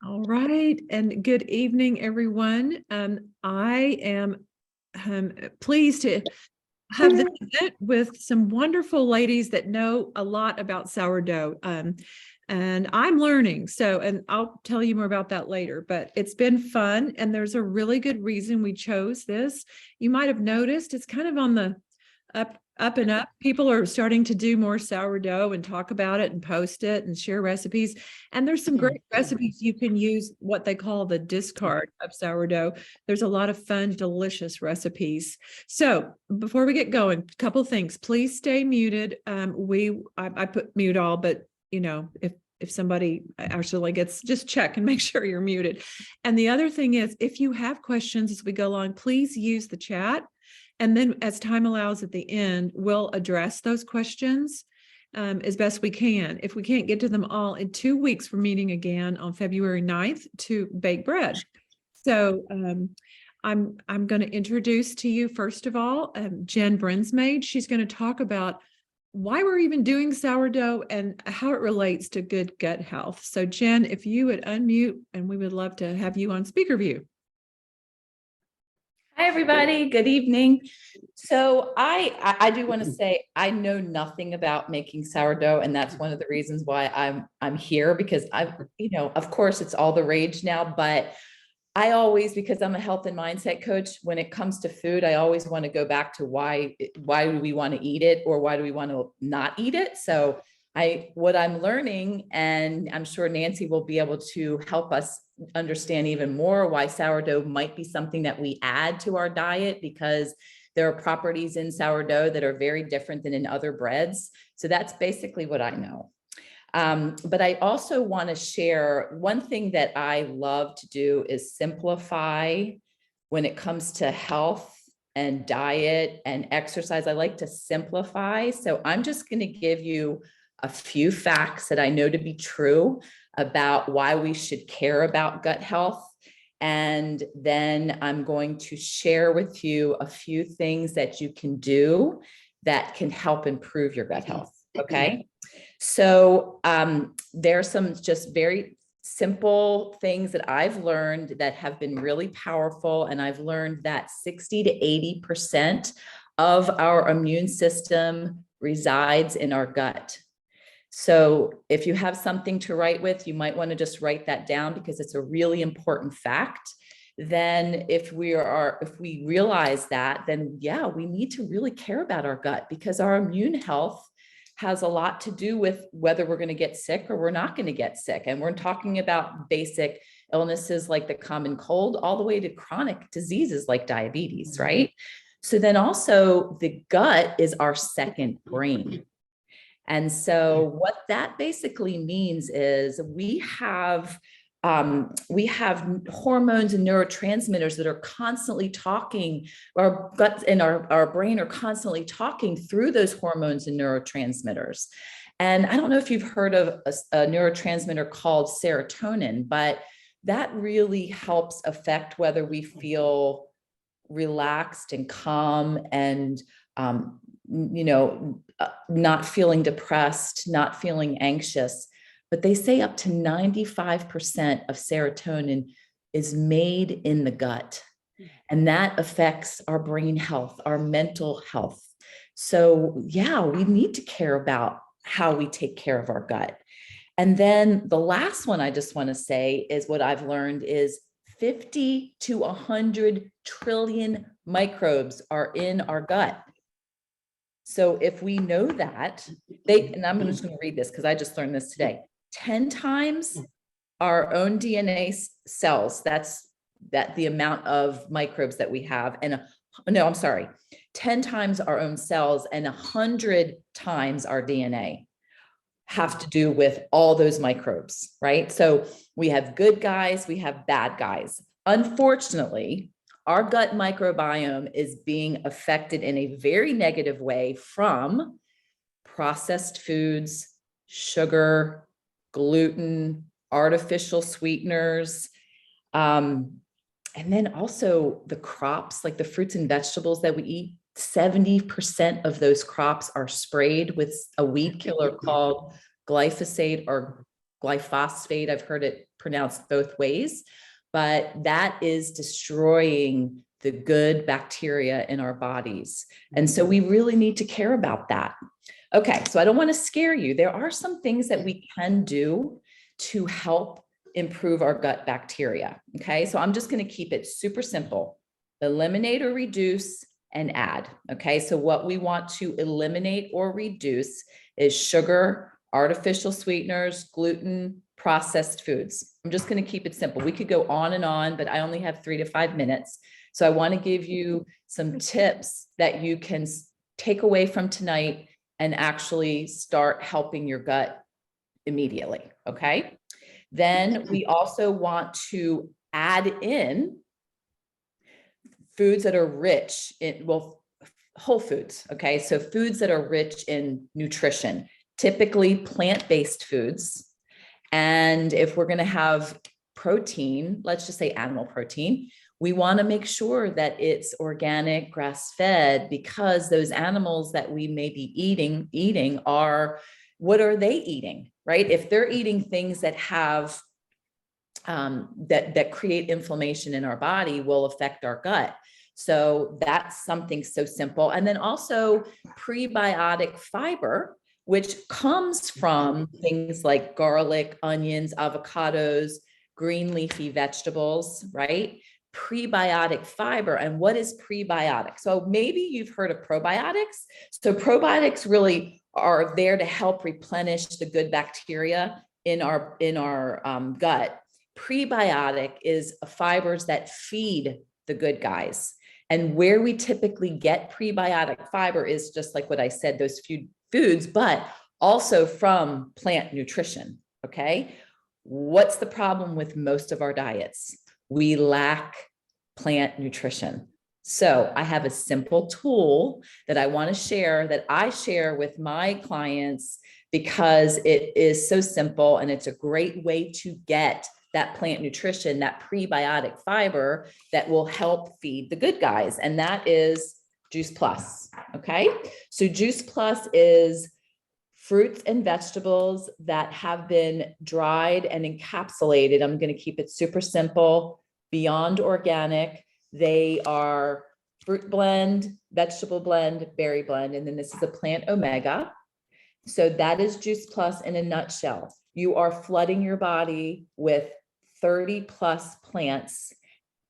All right, and good evening, everyone. I am pleased to have this event with some wonderful ladies that know a lot about sourdough. And I'm learning, and I'll tell you more about that later, but it's been fun, and there's a really good reason we chose this. You might have noticed it's kind of on the up and up. People are starting to do more sourdough and talk about it and post it and share recipes. And there's some great recipes you can use, what they call the discard of sourdough. There's a lot of fun, delicious recipes. Before we get going, a couple things. Please stay muted. I put mute all, but if somebody actually gets, just check and make sure you're muted. And the other thing is, if you have questions as we go along, please use the chat. And then as time allows at the end, we'll address those questions as best we can. If we can't get to them all in 2 weeks, we're meeting again on February 9th to bake bread. So I'm going to introduce to you, first of all, Jen Brinsmaid. She's going to talk about why we're even doing sourdough and how it relates to good gut health. So Jen, if you would unmute, and we would love to have you on speaker view. Hi, everybody. Good evening. So I do want to say I know nothing about making sourdough, and that's one of the reasons why I'm here, because of course it's all the rage now, but I always, because I'm a health and mindset coach, when it comes to food, I always want to go back to why do we want to eat it, or why do we want to not eat it? So what I'm learning, and I'm sure Nancy will be able to help us understand even more why sourdough might be something that we add to our diet, because there are properties in sourdough that are very different than in other breads. So that's basically what I know. But I also want to share one thing that I love to do is simplify when it comes to health and diet and exercise. I like to simplify. So I'm just going to give you a few facts that I know to be true about why we should care about gut health. And then I'm going to share with you a few things that you can do that can help improve your gut health. Okay. So there's some just very simple things that I've learned that have been really powerful. And I've learned that 60 to 80% of our immune system resides in our gut. So if you have something to write with, you might want to just write that down, because it's a really important fact. Then if we realize that, then yeah, we need to really care about our gut, because our immune health has a lot to do with whether we're going to get sick or we're not going to get sick. And we're talking about basic illnesses like the common cold, all the way to chronic diseases like diabetes, right? So then also the gut is our second brain. And so what that basically means is we have hormones and neurotransmitters that are constantly talking. Our gut and our brain are constantly talking through those hormones and neurotransmitters. And I don't know if you've heard of a neurotransmitter called serotonin, but that really helps affect whether we feel relaxed and calm and not feeling depressed, not feeling anxious. But they say up to 95% of serotonin is made in the gut. And that affects our brain health, our mental health. So yeah, we need to care about how we take care of our gut. And then the last one I just want to say is what I've learned is 50 to 100 trillion microbes are in our gut. So if we know that, and I'm just going to read this because I just learned this today, 10 times our own DNA cells, that's the amount of microbes that we have. And 10 times our own cells and 100 times our DNA have to do with all those microbes, right? So we have good guys, we have bad guys. Unfortunately, our gut microbiome is being affected in a very negative way from processed foods, sugar, gluten, artificial sweeteners, and then also the crops, like the fruits and vegetables that we eat. 70% of those crops are sprayed with a weed killer called glyphosate or glyphosate. I've heard it pronounced both ways, but that is destroying the good bacteria in our bodies. And so we really need to care about that. Okay, so I don't want to scare you. There are some things that we can do to help improve our gut bacteria. Okay, so I'm just going to keep it super simple. Eliminate or reduce and add. Okay, so what we want to eliminate or reduce is sugar, artificial sweeteners, gluten, processed foods. I'm just going to keep it simple. We could go on and on, but I only have 3 to 5 minutes. So I want to give you some tips that you can take away from tonight and actually start helping your gut immediately. Okay. Then we also want to add in foods that are rich in, well, whole foods. Okay. So foods that are rich in nutrition, typically plant-based foods. And if we're going to have protein, let's just say animal protein, we want to make sure that it's organic, grass-fed, because those animals that we may be eating are, what are they eating, right? If they're eating things that have that create inflammation in our body, will affect our gut. So that's something so simple. And then also prebiotic fiber, which comes from things like garlic, onions, avocados, green leafy vegetables, right? Prebiotic fiber. And what is prebiotic? So maybe you've heard of probiotics. So probiotics really are there to help replenish the good bacteria in our gut. Prebiotic is fibers that feed the good guys. And where we typically get prebiotic fiber is just like what I said, those few foods, but also from plant nutrition. Okay. What's the problem with most of our diets? We lack plant nutrition. So I have a simple tool that I want to share, that I share with my clients, because it is so simple and it's a great way to get that plant nutrition, that prebiotic fiber that will help feed the good guys. And that is Juice Plus. Okay. So Juice Plus is fruits and vegetables that have been dried and encapsulated. I'm going to keep it super simple, beyond organic. They are fruit blend, vegetable blend, berry blend, and then this is a plant omega. So that is Juice Plus in a nutshell. You are flooding your body with 30 plus plants,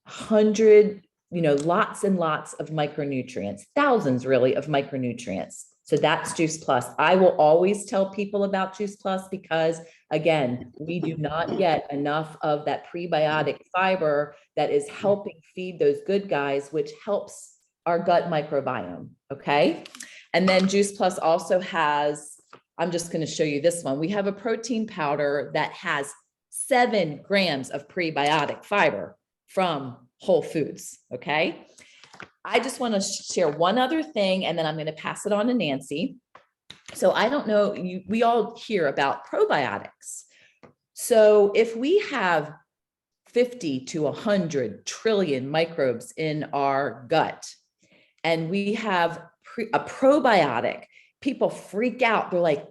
100, lots and lots of micronutrients, thousands really of micronutrients. So that's Juice Plus. I will always tell people about Juice Plus because, again, we do not get enough of that prebiotic fiber that is helping feed those good guys, which helps our gut microbiome. Okay. And then Juice Plus also has, I'm just going to show you this one. We have a protein powder that has 7 grams of prebiotic fiber from whole foods. Okay. I just want to share one other thing, and then I'm going to pass it on to Nancy. So I don't know, we all hear about probiotics. So if we have 50 to 100 trillion microbes in our gut, and we have a probiotic, people freak out. They're like,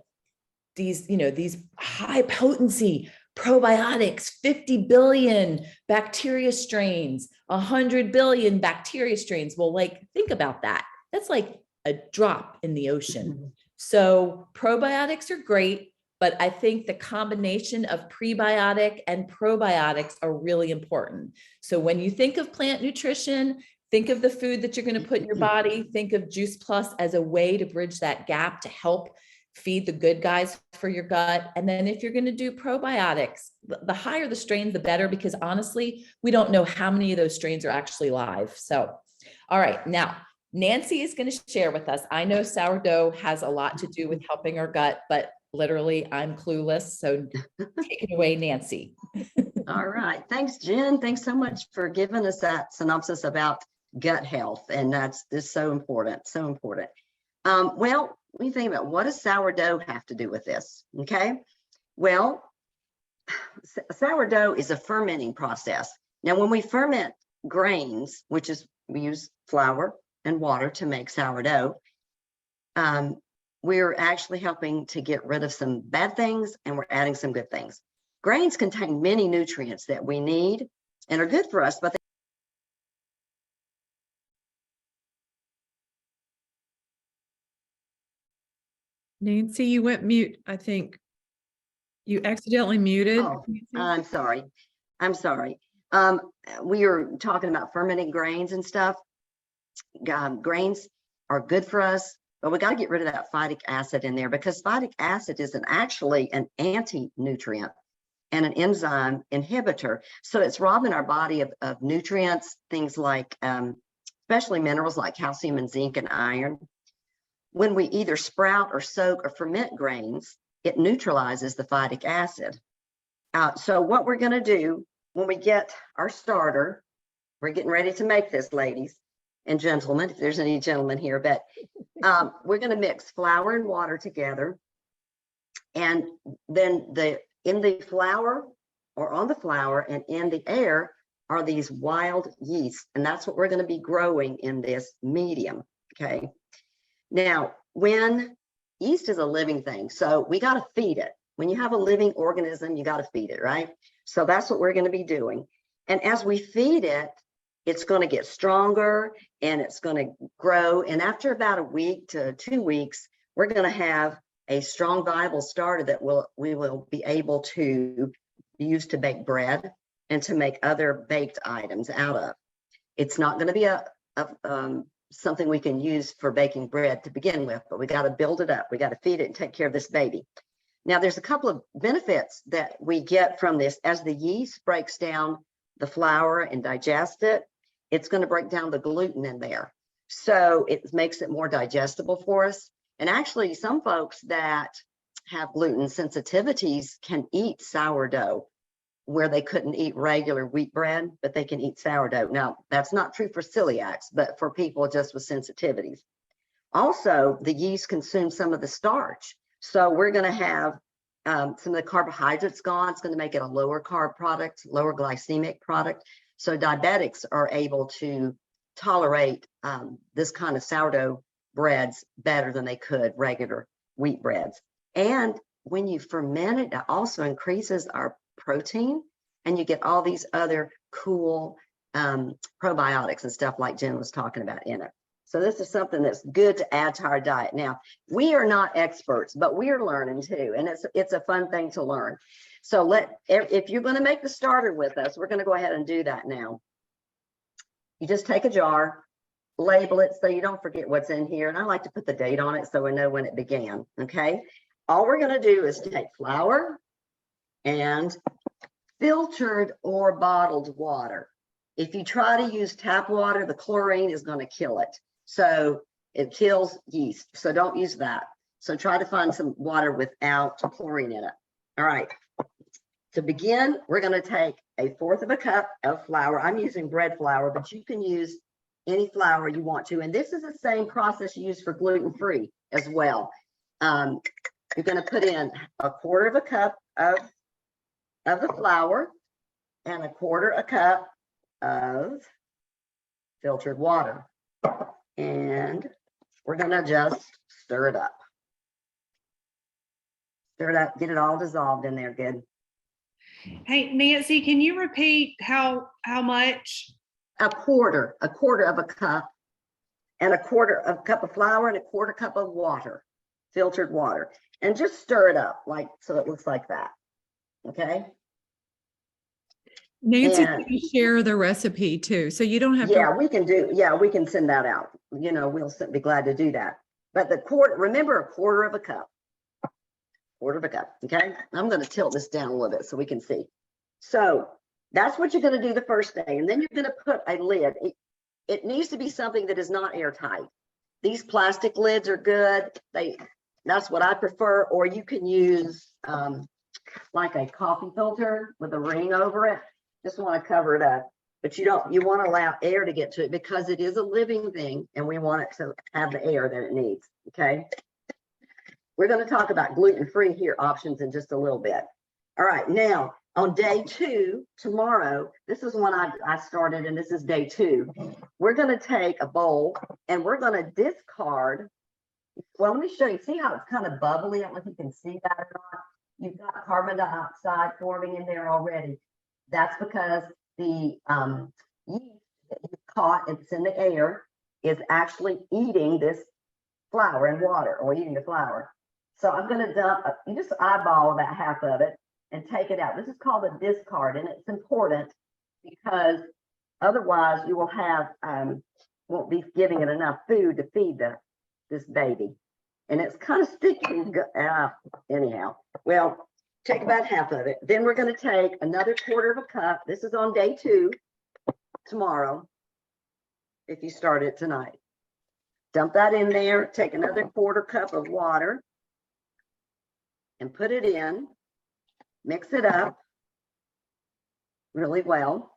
these high potency probiotics, 50 billion bacteria strains, 100 billion bacteria strains. Well, think about that. That's like a drop in the ocean. So probiotics are great, but I think the combination of prebiotic and probiotics are really important. So when you think of plant nutrition, think of the food that you're going to put in your body, think of Juice Plus as a way to bridge that gap to help feed the good guys for your gut. And then if you're going to do probiotics, the higher the strains, the better, because honestly, we don't know how many of those strains are actually live. So, all right, now Nancy is going to share with us. I know sourdough has a lot to do with helping our gut, but literally I'm clueless. So take it away, Nancy. All right. Thanks, Jen. Thanks so much for giving us that synopsis about gut health. And that's so important. So important. Well, when you think about what does sourdough have to do with this? Okay. Well, sourdough is a fermenting process. Now, when we ferment grains, which is we use flour and water to make sourdough, we're actually helping to get rid of some bad things and we're adding some good things. Grains contain many nutrients that we need and are good for us, but Nancy, you went mute, I think. You accidentally muted. oh, Nancy? I'm sorry. I'm sorry. We are talking about fermented grains and stuff. Grains are good for us, but we got to get rid of that phytic acid in there, because phytic acid is actually an anti-nutrient and an enzyme inhibitor. So it's robbing our body of nutrients, things like, especially minerals like calcium and zinc and iron. When we either sprout or soak or ferment grains, it neutralizes the phytic acid. So what we're going to do when we get our starter, we're getting ready to make this, ladies and gentlemen, if there's any gentlemen here, but we're going to mix flour and water together. And then in the flour, or on the flour and in the air, are these wild yeast. And that's what we're going to be growing in this medium. Okay. Now, when yeast is a living thing, so we got to feed it. When you have a living organism, you got to feed it, right? So that's what we're going to be doing. And as we feed it, it's going to get stronger and it's going to grow. And after about a week to 2 weeks, we're going to have a strong, viable starter that we will be able to use to bake bread and to make other baked items out of. It's not going to be something we can use for baking bread to begin with, but we got to build it up. We got to feed it and take care of this baby. Now, there's a couple of benefits that we get from this. As the yeast breaks down the flour and digests it, it's going to break down the gluten in there. So it makes it more digestible for us. And actually, some folks that have gluten sensitivities can eat sourdough, where they couldn't eat regular wheat bread, but they can eat sourdough. Now, that's not true for celiacs, but for people just with sensitivities. Also, the yeast consumes some of the starch. So we're going to have some of the carbohydrates gone. It's going to make it a lower carb product, lower glycemic product. So diabetics are able to tolerate this kind of sourdough breads better than they could regular wheat breads. And when you ferment it, it also increases our protein, and you get all these other cool probiotics and stuff like Jen was talking about in it. So this is something that's good to add to our diet. Now, we are not experts, but we are learning too, and it's a fun thing to learn. So if you're going to make the starter with us, we're going to go ahead and do that now. You just take a jar, label it so you don't forget what's in here, and I like to put the date on it so we know when it began. Okay, all we're going to do is take flour and filtered or bottled water. If you try to use tap water, the chlorine is going to kill it. So it kills yeast. So don't use that. So try to find some water without chlorine in it. All right. To begin, we're going to take 1/4 cup of flour. I'm using bread flour, but you can use any flour you want to. And this is the same process you use for gluten-free as well. You're going to put in 1/4 cup of the flour and 1/4 cup of filtered water. And we're going to just stir it up. Stir it up, get it all dissolved in there good. Hey, Nancy, can you repeat how much? 1/4 of a cup, and 1/4 cup of flour and 1/4 cup of water, filtered water, and just stir it up like so it looks like that. Okay. Nancy, And can you share the recipe too, so you don't have yeah, to. we can do. Yeah, we can send that out. You know, we'll be glad to do that. But the remember 1/4 cup. 1/4 cup. Okay. I'm going to tilt this down a little bit so we can see. So that's what you're going to do the first day, and then you're going to put a lid. It needs to be something that is not airtight. These plastic lids are good. That's what I prefer. Or you can use like a coffee filter with a ring over it. Just want to cover it up, but you want to allow air to get to it because it is a living thing and we want it to have the air that it needs. Okay. We're going to talk about gluten-free here options in just a little bit. All right. Now on day 2, tomorrow, this is when I started, and this is day 2. We're going to take a bowl and we're going to discard. Well, let me show you. See how it's kind of bubbly? I don't know if you can see that or not. you've got carbon dioxide forming in there already. That's because the yeast that you caught, it's in the air, is actually eating this flour and water, or eating the flour. So I'm going to dump, you just eyeball about half of it and take it out. This is called a discard, and it's important because otherwise you will have, won't be giving it enough food to feed this baby. And it's kind of sticky. Anyhow, well, take about half of it. Then we're going to take another quarter of a cup. This is on day 2, tomorrow, if you start it tonight. Dump that in there, take another quarter cup of water and put it in, mix it up really well.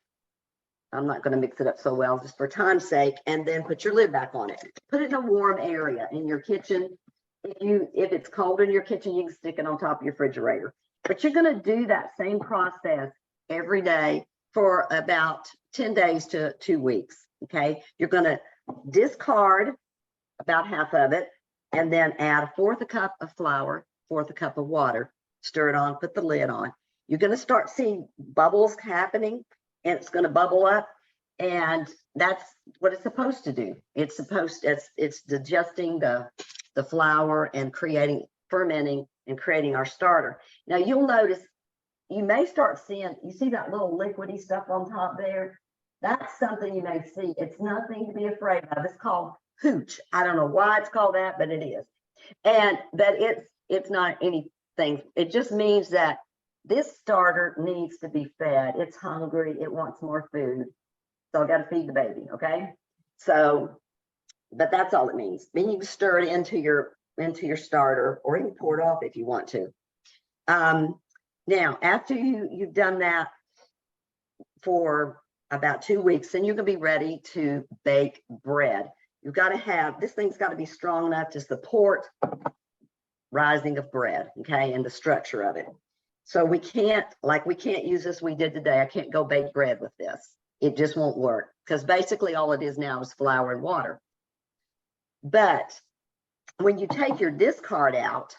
I'm not going to mix it up so well just for time's sake, and then put your lid back on it. Put it in a warm area in your kitchen. If it's cold in your kitchen, you can stick it on top of your refrigerator. But you're going to do that same process every day for about 10 days to 2 weeks. Okay, you're going to discard about half of it, and then add 1/4 cup of flour, 1/4 cup of water, stir it on, put the lid on. You're going to start seeing bubbles happening, and it's going to bubble up, and that's what it's supposed to do. It's digesting the flour and fermenting and creating our starter. Now you'll notice, you may start seeing, you see that little liquidy stuff on top there? That's something you may see. It's nothing to be afraid of. It's called hooch. I don't know why it's called that, but it is. And that it's not anything. It just means that this starter needs to be fed. It's hungry. It wants more food. So I got to feed the baby. Okay. So, but that's all it means. Then you can stir it into your starter, or you can pour it off if you want to. Now, after you've done that for about 2 weeks, then you're going to be ready to bake bread. You've got to have, this thing's got to be strong enough to support rising of bread, okay, and the structure of it. So we can't use this we did today. I can't go bake bread with this. It just won't work, because basically all it is now is flour and water. But when you take your discard out,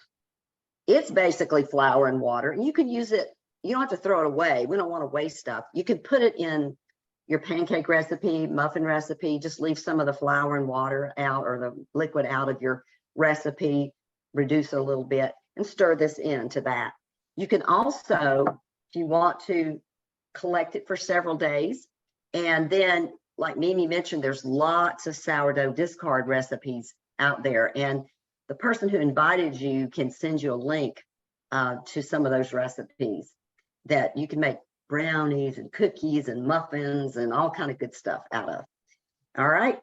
it's basically flour and water, and you can use it. You don't have to throw it away. We don't want to waste stuff. You can put it in your pancake recipe, muffin recipe. Just leave some of the flour and water out, or the liquid out of your recipe, reduce it a little bit, and stir this into that. You can also, if you want to, collect it for several days. And then, like Mimi mentioned, there's lots of sourdough discard recipes out there. And the person who invited you can send you a link to some of those recipes that you can make brownies and cookies and muffins and all kind of good stuff out of. All right.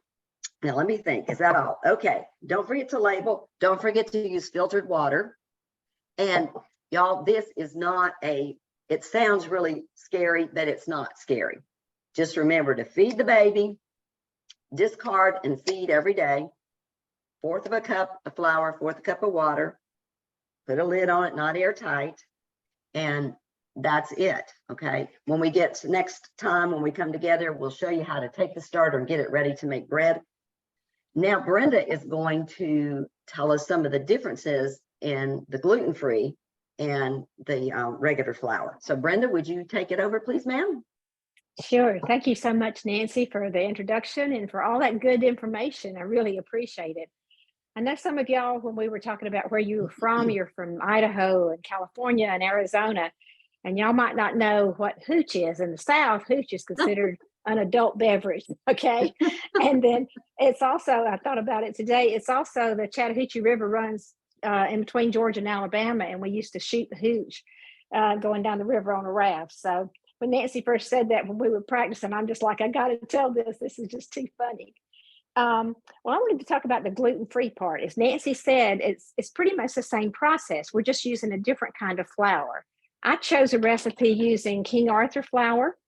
Now let me think. Is that all? Okay. Don't forget to label. Don't forget to use filtered water. And y'all, this is not it sounds really scary, but it's not scary. Just remember to feed the baby, discard and feed every day. 1/4 cup of flour, 1/4 cup of water, put a lid on it, not airtight, and that's it. Okay. When we get to next time, when we come together, we'll show you how to take the starter and get it ready to make bread. Now, Brenda is going to tell us some of the differences in the gluten-free and the regular flour. So Brenda, would you take it over, please, ma'am? Sure. Thank you so much, Nancy, for the introduction and for all that good information. I really appreciate it. I know some of y'all, when we were talking about where you were from, you're from Idaho and California and Arizona, and y'all might not know what hooch is. In the South, hooch is considered an adult beverage, okay? And then it's also, I thought about it today, it's also the Chattahoochee River runs in between Georgia and Alabama, and we used to shoot the hooch going down the river on a raft. So when Nancy first said that when we were practicing, I'm just like, I got to tell this is just too funny. Well, I wanted to talk about the gluten-free part. As Nancy said, it's pretty much the same process. We're just using a different kind of flour. I chose a recipe using King Arthur flour,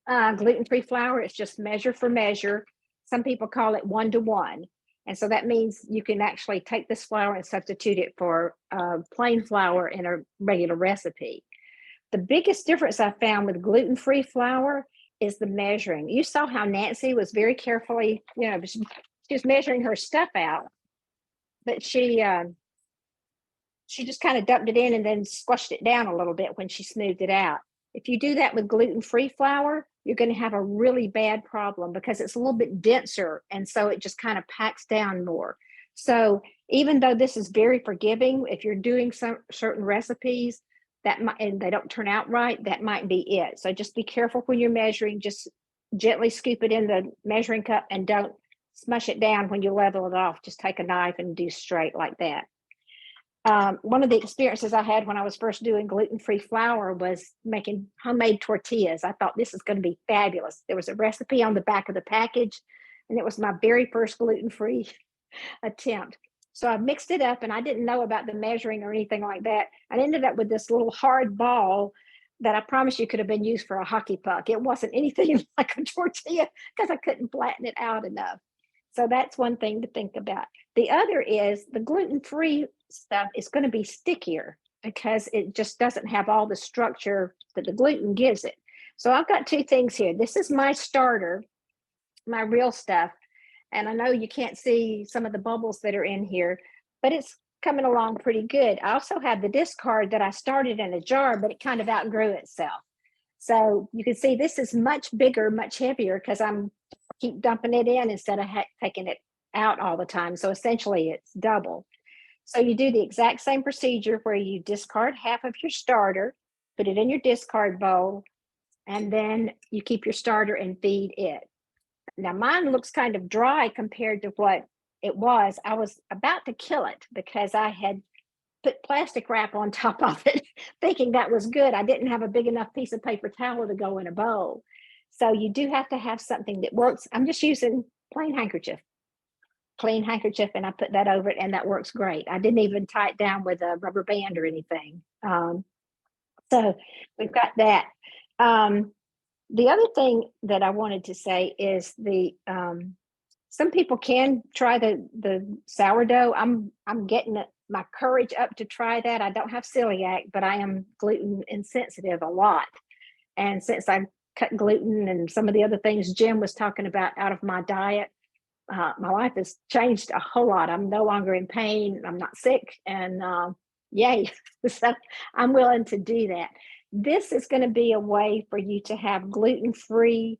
gluten-free flour. It's just measure for measure. Some people call it 1-to-1. And so that means you can actually take this flour and substitute it for plain flour in a regular recipe. The biggest difference I found with gluten-free flour is the measuring. You saw how Nancy was very carefully, she was measuring her stuff out, but she she just kind of dumped it in and then squashed it down a little bit when she smoothed it out. If you do that with gluten-free flour, you're going to have a really bad problem because it's a little bit denser. And so it just kind of packs down more. So even though this is very forgiving, if you're doing some certain recipes that might, and they don't turn out right, that might be it. So just be careful when you're measuring, just gently scoop it in the measuring cup and don't smush it down when you level it off. Just take a knife and do straight like that. One of the experiences I had when I was first doing gluten-free flour was making homemade tortillas. I thought this is going to be fabulous. There was a recipe on the back of the package, and it was my very first gluten-free attempt. So I mixed it up, and I didn't know about the measuring or anything like that. I ended up with this little hard ball that I promise you could have been used for a hockey puck. It wasn't anything like a tortilla because I couldn't flatten it out enough. So that's one thing to think about. The other is the gluten-free stuff is going to be stickier because it just doesn't have all the structure that the gluten gives it. So I've got two things here. This is my starter, my real stuff. And I know you can't see some of the bubbles that are in here, but it's coming along pretty good. I also have the discard that I started in a jar, but it kind of outgrew itself. So you can see this is much bigger, much heavier because I'm keep dumping it in instead of taking it out all the time. So essentially it's double. So you do the exact same procedure where you discard half of your starter, put it in your discard bowl, and then you keep your starter and feed it. Now mine looks kind of dry compared to what it was. I was about to kill it because I had put plastic wrap on top of it, thinking that was good. I didn't have a big enough piece of paper towel to go in a bowl. So you do have to have something that works. I'm just using plain handkerchief, clean handkerchief, and I put that over it, and that works great. I didn't even tie it down with a rubber band or anything. So we've got that. The other thing that I wanted to say is some people can try the sourdough. I'm getting my courage up to try that. I don't have celiac, but I am gluten insensitive a lot. And since I cut gluten and some of the other things Jim was talking about out of my diet, my life has changed a whole lot. I'm no longer in pain. I'm not sick, and yay! So I'm willing to do that. This is going to be a way for you to have gluten-free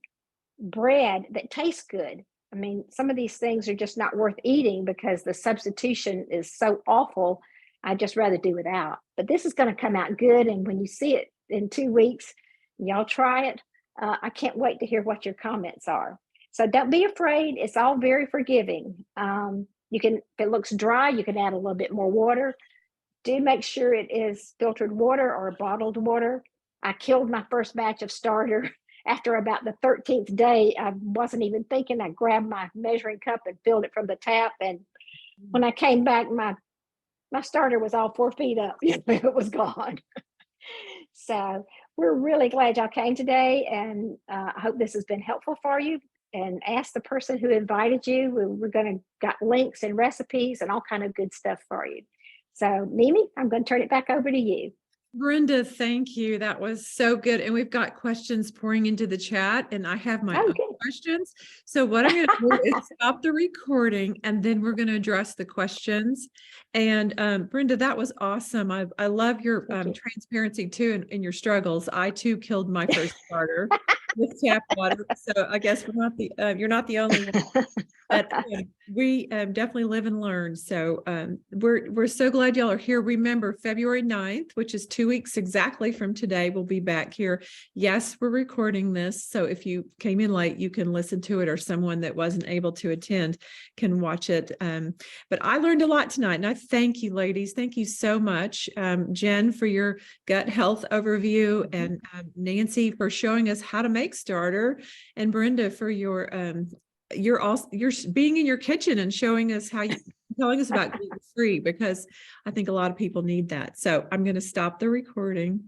bread that tastes good. I mean, some of these things are just not worth eating because the substitution is so awful. I'd just rather do without. But this is going to come out good, and when you see it in 2 weeks, y'all try it. I can't wait to hear what your comments are. So don't be afraid. It's all very forgiving. You can, if it looks dry, you can add a little bit more water. Do make sure it is filtered water or bottled water. I killed my first batch of starter after about the 13th day. I wasn't even thinking. I grabbed my measuring cup and filled it from the tap. And when I came back, my starter was all 4 feet up. It was gone. So we're really glad y'all came today, and I hope this has been helpful for you. And ask the person who invited you. We're going to got links and recipes and all kind of good stuff for you. So Mimi, I'm going to turn it back over to you. Brenda, thank you. That was so good. And we've got questions pouring into the chat, and I have my own questions. So what I'm going to do is stop the recording, and then we're going to address the questions. And Brenda, that was awesome. I love your transparency too in your struggles. I too killed my first starter with tap water. So I guess you're not the only one. But we definitely live and learn. So we're so glad y'all are here. Remember, February 9th, which is 2 weeks exactly from today, we'll be back here. Yes, we're recording this. So if you came in late, you can listen to it, or someone that wasn't able to attend can watch it. But I learned a lot tonight, and I thank you, ladies. Thank you so much. Jen, for your gut health overview, and Nancy for showing us how to make starter, and Brenda for your you're being in your kitchen and showing us telling us about gluten-free, because I think a lot of people need that. So I'm going to stop the recording.